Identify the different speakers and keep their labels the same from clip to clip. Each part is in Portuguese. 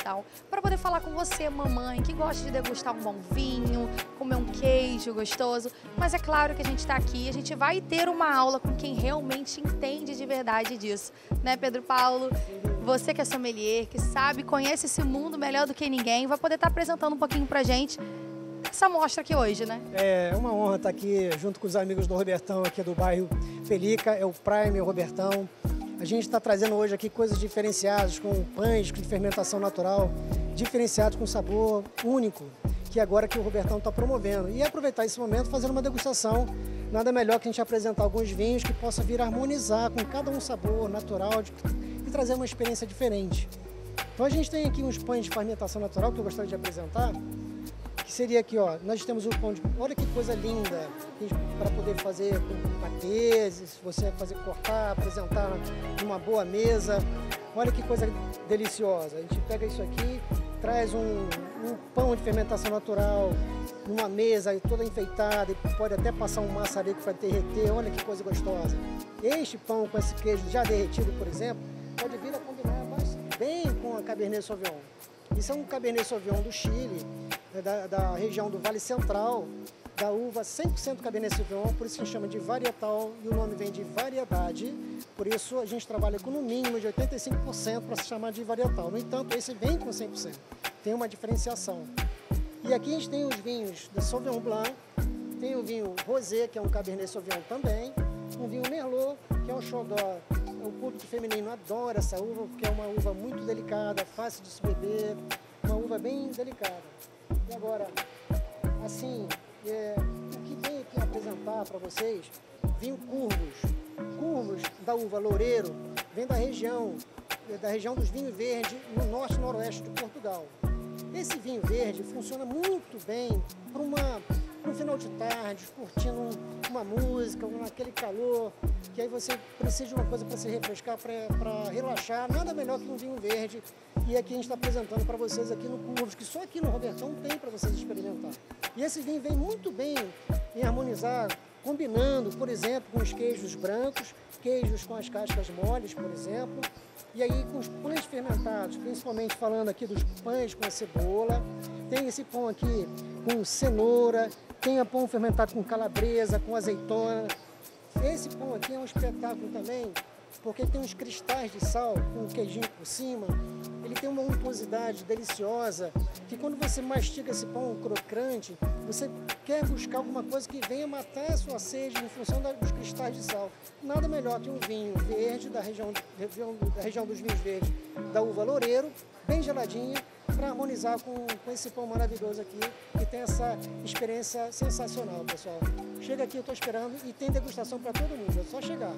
Speaker 1: Fermentação, para poder falar com você, mamãe, que gosta de degustar um bom vinho, comer um queijo gostoso. Mas é claro que a gente está aqui, a gente vai ter uma aula com quem realmente entende de verdade disso, né, Pedro Paulo? Você que é sommelier, que sabe, conhece esse mundo melhor do que ninguém, vai poder estar apresentando um pouquinho pra gente essa mostra aqui hoje, né?
Speaker 2: É uma honra estar aqui junto com os amigos do Robertão aqui do bairro Pelica, é o Prime, o Robertão. A gente está trazendo hoje aqui coisas diferenciadas, com pães de fermentação natural, diferenciados com sabor único, que agora que o Robertão está promovendo. E aproveitar esse momento fazendo uma degustação, nada melhor que a gente apresentar alguns vinhos que possa vir harmonizar com cada um sabor natural e trazer uma experiência diferente. Então a gente tem aqui uns pães de fermentação natural que eu gostaria de apresentar, que seria aqui, ó, nós temos o pão de... Olha que coisa linda, para poder fazer com patês, se você fazer cortar, apresentar numa boa mesa. Olha que coisa deliciosa. A gente pega isso aqui, traz um pão de fermentação natural numa mesa toda enfeitada, e pode até passar um maçarico para derreter. Olha que coisa gostosa. Este pão com esse queijo já derretido, por exemplo, pode vir a combinar bem com a Cabernet Sauvignon. Isso é um Cabernet Sauvignon do Chile, da região do Vale Central, da uva 100% Cabernet Sauvignon, por isso que a gente chama de varietal e o nome vem de variedade, por isso a gente trabalha com no mínimo de 85% para se chamar de varietal. No entanto, esse vem com 100%, tem uma diferenciação. E aqui a gente tem os vinhos de Sauvignon Blanc, tem o vinho Rosé, que é um Cabernet Sauvignon também, um vinho Merlot, que é um Xodó. O público feminino adora essa uva, porque é uma uva muito delicada, fácil de se beber, uma uva bem delicada. E agora, assim, o que tenho aqui a apresentar para vocês, vinho Curvos da uva Loureiro, vem da região dos vinhos verdes no norte e noroeste de Portugal. Esse vinho verde funciona muito bem para um final de tarde, curtindo uma música, naquele calor, que aí você precisa de uma coisa para se refrescar, para relaxar, nada melhor que um vinho verde. E aqui a gente está apresentando para vocês aqui no Curvos, que só aqui no Robertão tem para vocês experimentar. E esse vinho vem muito bem em harmonizar, combinando, por exemplo, com os queijos brancos, queijos com as cascas moles, por exemplo, e aí com os pães fermentados, principalmente falando aqui dos pães com a cebola. Tem esse pão aqui com cenoura, tem o pão fermentado com calabresa, com azeitona. Esse pão aqui é um espetáculo também, porque tem uns cristais de sal com um queijinho por cima. Ele tem uma untuosidade deliciosa, que quando você mastiga esse pão crocante, você quer buscar alguma coisa que venha matar a sua sede em função dos cristais de sal. Nada melhor que um vinho verde da região dos vinhos verdes da uva Loureiro, bem geladinha, para harmonizar com esse pão maravilhoso aqui, que tem essa experiência sensacional, pessoal. Chega aqui, eu estou esperando, e tem degustação para todo mundo, é só chegar.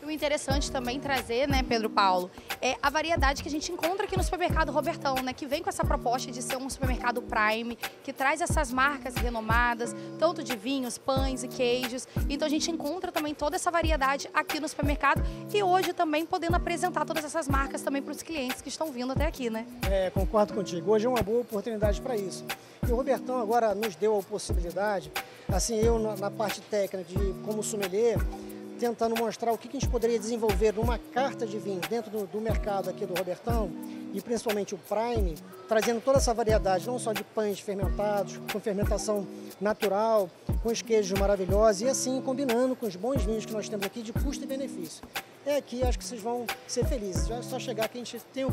Speaker 1: O interessante também trazer, né, Pedro Paulo, é a variedade que a gente encontra aqui no supermercado Robertão, né, que vem com essa proposta de ser um supermercado Prime, que traz essas marcas renomadas, tanto de vinhos, pães e queijos. Então a gente encontra também toda essa variedade aqui no supermercado e hoje também podendo apresentar todas essas marcas também para os clientes que estão vindo até aqui, né?
Speaker 2: Concordo contigo. Hoje é uma boa oportunidade para isso. E o Robertão agora nos deu a possibilidade, assim, eu na parte técnica, como sommelier, tentando mostrar o que a gente poderia desenvolver numa carta de vinho dentro do mercado aqui do Robertão, e principalmente o Prime, trazendo toda essa variedade, não só de pães fermentados, com fermentação natural, com os queijos maravilhosos, e assim combinando com os bons vinhos que nós temos aqui de custo e benefício. Aqui, acho que vocês vão ser felizes. É só chegar que a gente tem o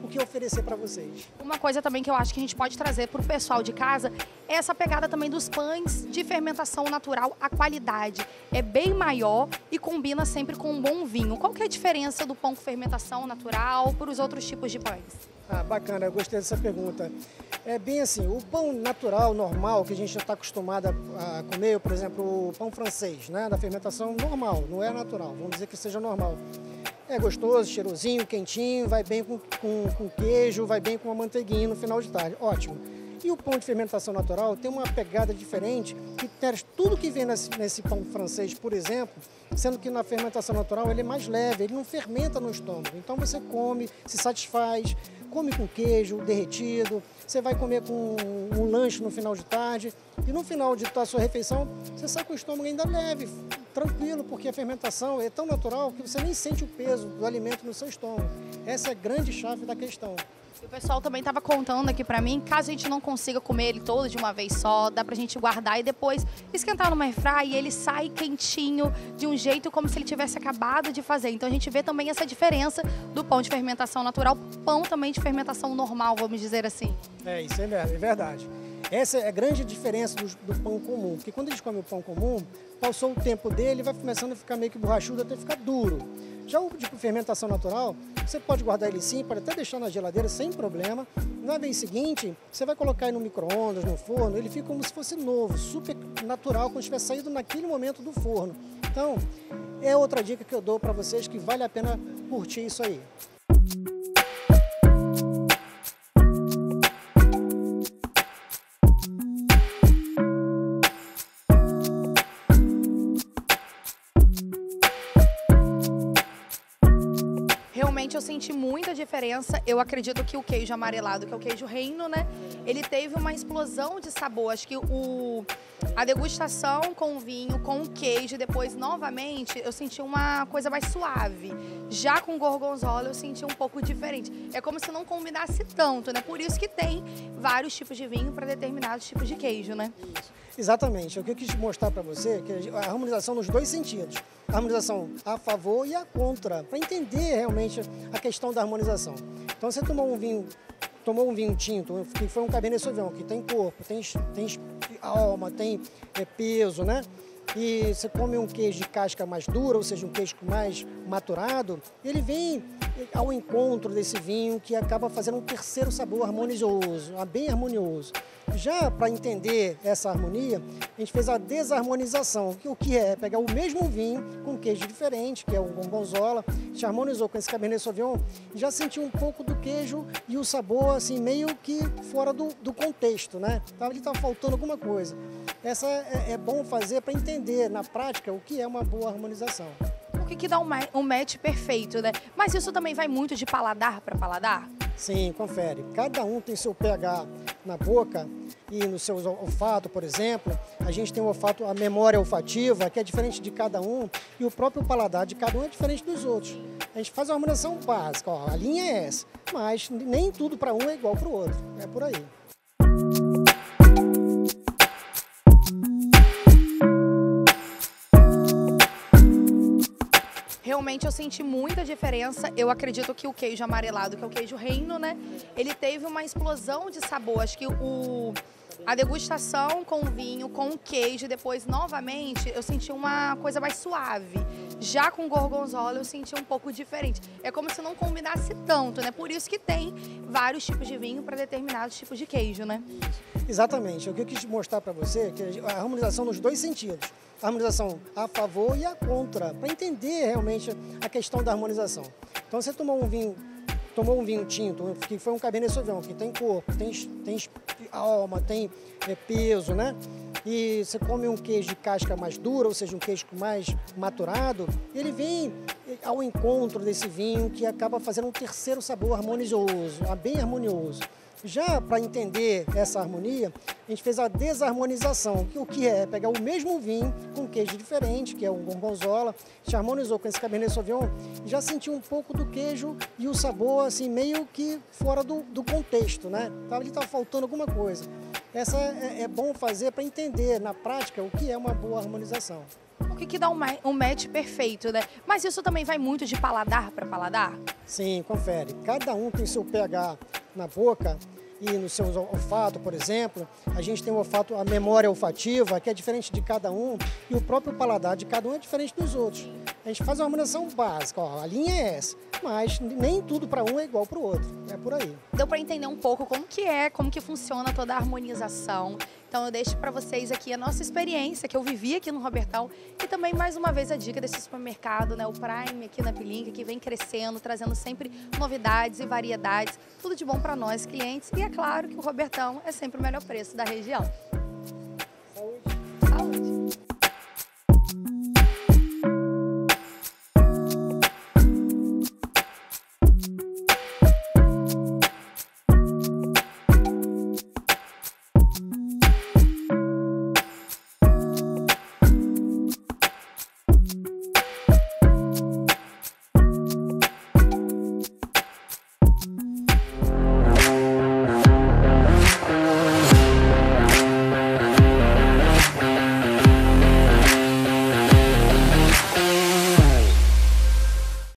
Speaker 2: que oferecer para vocês.
Speaker 1: Uma coisa também que eu acho que a gente pode trazer para o pessoal de casa é essa pegada também dos pães de fermentação natural. A qualidade é bem maior e combina sempre com um bom vinho. Qual que é a diferença do pão com fermentação natural para os outros tipos de pães?
Speaker 2: Bacana, eu gostei dessa pergunta. É bem assim, o pão natural, normal, que a gente já está acostumado a comer, por exemplo, o pão francês, né, da fermentação normal, não é natural, vamos dizer que seja normal. É gostoso, cheirosinho, quentinho, vai bem com queijo, vai bem com uma manteiguinha no final de tarde, ótimo. E o pão de fermentação natural tem uma pegada diferente, que traz tudo que vem nesse pão francês, por exemplo, sendo que na fermentação natural ele é mais leve, ele não fermenta no estômago. Então você come, se satisfaz, come com queijo derretido, você vai comer com um lanche no final de tarde, e no final da sua refeição, você sai com o estômago ainda leve, tranquilo, porque a fermentação é tão natural que você nem sente o peso do alimento no seu estômago. Essa é a grande chave da questão.
Speaker 1: E o pessoal também estava contando aqui pra mim, caso a gente não consiga comer ele todo de uma vez só, dá pra gente guardar e depois esquentar numa airfryer e ele sai quentinho de um jeito como se ele tivesse acabado de fazer. Então a gente vê também essa diferença do pão de fermentação natural, pão também de fermentação normal, vamos dizer assim.
Speaker 2: Isso é verdade. Essa é a grande diferença do pão comum, porque quando a gente come o pão comum, passou o tempo dele, vai começando a ficar meio que borrachudo até ficar duro. Já o de fermentação natural, você pode guardar ele sim, pode até deixar na geladeira sem problema. Na vez seguinte, você vai colocar ele no micro-ondas, no forno, ele fica como se fosse novo, super natural, como se tivesse saído naquele momento do forno. Então, é outra dica que eu dou para vocês que vale a pena curtir isso aí.
Speaker 1: Realmente eu senti muita diferença. Eu acredito que o queijo amarelado, que é o queijo reino, né? Ele teve uma explosão de sabor. Acho que a degustação com o vinho, com o queijo, depois novamente eu senti uma coisa mais suave. Já com o gorgonzola eu senti um pouco diferente. É como se não combinasse tanto, né? Por isso que tem vários tipos de vinho para determinados tipos de queijo, né?
Speaker 2: Exatamente. O que eu quis mostrar para você é que a harmonização nos dois sentidos. A harmonização a favor e a contra, para entender realmente a questão da harmonização. Então, você tomou um vinho tinto, que foi um Cabernet Sauvignon, que tem corpo, tem alma, tem peso, né? E você come um queijo de casca mais dura, ou seja, um queijo mais maturado, ele vem ao encontro desse vinho que acaba fazendo um terceiro sabor harmonioso, bem harmonioso. Já para entender essa harmonia, a gente fez a desarmonização, que o que é pegar o mesmo vinho com queijo diferente, que é o gorgonzola, a gente harmonizou com esse Cabernet Sauvignon e já sentiu um pouco do queijo e o sabor assim meio que fora do contexto, né? Ali estava faltando alguma coisa. Essa é bom fazer para entender na prática o que é uma boa harmonização.
Speaker 1: O que dá um match perfeito, né? Mas isso também vai muito de paladar para paladar?
Speaker 2: Sim, confere. Cada um tem seu pH na boca e no seu olfato, por exemplo. A gente tem o olfato, a memória olfativa, que é diferente de cada um, e o próprio paladar de cada um é diferente dos outros. A gente faz uma harmonização básica, ó, a linha é essa, mas nem tudo para um é igual para o outro. É por aí.
Speaker 1: Realmente eu senti muita diferença. Eu acredito que o queijo amarelado, que é o queijo reino, né? Ele teve uma explosão de sabor. Acho que a degustação com o vinho, com o queijo, depois novamente eu senti uma coisa mais suave. Já com o gorgonzola eu senti um pouco diferente. É como se não combinasse tanto, né? Por isso que tem vários tipos de vinho para determinados tipos de queijo, né?
Speaker 2: Exatamente. O que eu quis mostrar para você é que a harmonização nos dois sentidos. A harmonização a favor e a contra, para entender realmente a questão da harmonização. Então, você tomou um vinho tinto, que foi um Cabernet Sauvignon, que tem corpo, tem alma, tem peso, né? E você come um queijo de casca mais dura, ou seja, um queijo mais maturado, ele vem ao encontro desse vinho que acaba fazendo um terceiro sabor harmonioso, bem harmonioso. Já para entender essa harmonia, a gente fez a desarmonização, que o que é pegar o mesmo vinho com queijo diferente, que é o gorgonzola, a gente harmonizou com esse Cabernet Sauvignon e já sentiu um pouco do queijo e o sabor assim meio que fora do contexto, né? Ali estava faltando alguma coisa. Essa é bom fazer para entender na prática o que é uma boa harmonização.
Speaker 1: O que dá um match perfeito, né? Mas isso também vai muito de paladar para paladar?
Speaker 2: Sim, confere. Cada um tem seu pH na boca e no seu olfato, por exemplo. A gente tem o olfato, a memória olfativa, que é diferente de cada um, e o próprio paladar de cada um é diferente dos outros. A gente faz uma harmonização básica, ó, a linha é essa, mas nem tudo para um é igual para o outro. É por aí.
Speaker 1: Deu para entender um pouco como que funciona toda a harmonização. Então eu deixo para vocês aqui a nossa experiência que eu vivi aqui no Robertão e também mais uma vez a dica desse supermercado, né, o Prime aqui na Pelinca, que vem crescendo, trazendo sempre novidades e variedades, tudo de bom para nós clientes e é claro que o Robertão é sempre o melhor preço da região.